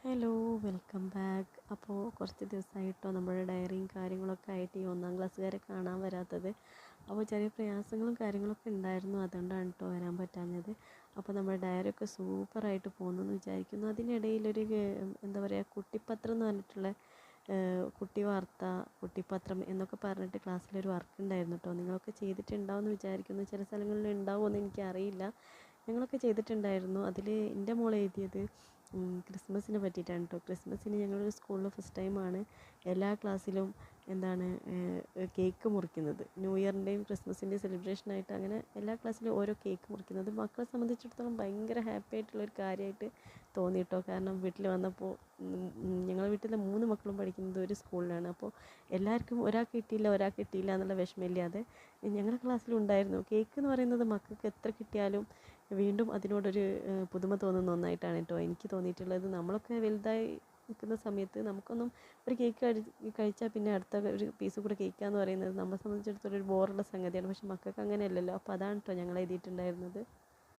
Hello, welcome back. അപ്പോൾ കുറച്ച് ദിവസമായിട്ടോ നമ്മുടെ ഡയറിയും കാര്യങ്ങളൊക്കെ ആയിട്ട് ഈ ഒന്നാം ക്ലാസ്സുകാരെ കാണാൻ വരാത്തത്. അപ്പോൾ ചെറിയ പ്രയാസങ്ങളും കാര്യങ്ങളൊക്കെ ഉണ്ടായിരുന്നു, അതുകൊണ്ടാണ് കേട്ടോ വരാൻ പറ്റാഞ്ഞത്. അപ്പോൾ നമ്മുടെ ഡയറിയൊക്കെ സൂപ്പറായിട്ട് പോകുന്നു എന്ന് വിചാരിക്കുന്നു. അതിനിടയിലൊരു എന്താ പറയുക, കുട്ടിപ്പത്രം എന്ന് പറഞ്ഞിട്ടുള്ള കുട്ടി വാർത്ത, കുട്ടിപ്പത്രം എന്നൊക്കെ പറഞ്ഞിട്ട് ക്ലാസ്സിലൊരു വർക്ക് ഉണ്ടായിരുന്നു കേട്ടോ. നിങ്ങളൊക്കെ ചെയ്തിട്ടുണ്ടാവുമെന്ന് വിചാരിക്കുന്നു. ചില സ്ഥലങ്ങളിൽ ഉണ്ടാവുമെന്ന് എനിക്കറിയില്ല. ഞങ്ങളൊക്കെ ചെയ്തിട്ടുണ്ടായിരുന്നു. അതിൽ എൻ്റെ മോൾ എഴുതിയത് ക്രിസ്മസിനെ പറ്റിയിട്ടാണ് കേട്ടോ. ക്രിസ്മസിന് ഞങ്ങളൊരു സ്കൂളിൽ ഫസ്റ്റ് ടൈമാണ് എല്ലാ ക്ലാസ്സിലും കേക്ക് മുറിക്കുന്നത്. ന്യൂ ഇയറിൻ്റെയും ക്രിസ്മസിൻ്റെയും സെലിബ്രേഷനായിട്ട് അങ്ങനെ എല്ലാ ക്ലാസ്സിലും ഓരോ കേക്ക് മുറിക്കുന്നത് മക്കളെ സംബന്ധിച്ചിടത്തോളം ഭയങ്കര ഹാപ്പി ആയിട്ടുള്ളൊരു കാര്യമായിട്ട് തോന്നി കേട്ടോ. കാരണം വീട്ടിൽ വന്നപ്പോൾ ഞങ്ങളുടെ വീട്ടിലെ 3 മക്കളും പഠിക്കുന്നത് ഒരു സ്കൂളിലാണ്. അപ്പോൾ എല്ലാവർക്കും ഒരാൾക്ക് കിട്ടിയില്ല എന്നുള്ള വിഷമമില്ലാതെ ഞങ്ങളുടെ ക്ലാസ്സിലും ഉണ്ടായിരുന്നു. കേക്ക് എന്ന് പറയുന്നത് മക്കൾക്ക് എത്ര കിട്ടിയാലും വീണ്ടും അതിനോടൊരു പുതുമ തോന്നുന്ന ഒന്നായിട്ടാണ് കേട്ടോ എനിക്ക് തോന്നിയിട്ടുള്ളത്. നമ്മളൊക്കെ വലുതായി നിൽക്കുന്ന സമയത്ത് നമുക്കൊന്നും ഒരു കേക്ക് കഴിച്ചാൽ പിന്നെ അടുത്ത ഒരു പീസ് കൂടെ കേൾക്കാന്ന് പറയുന്നത് നമ്മളെ സംബന്ധിച്ചിടത്തോളം ഒരു ബോറുള്ള സംഗതിയാണ്. പക്ഷെ മക്കൾക്ക് അങ്ങനെയല്ലല്ലോ. അപ്പോൾ അതാണ് കേട്ടോ ഞങ്ങൾ എഴുതിയിട്ടുണ്ടായിരുന്നത്.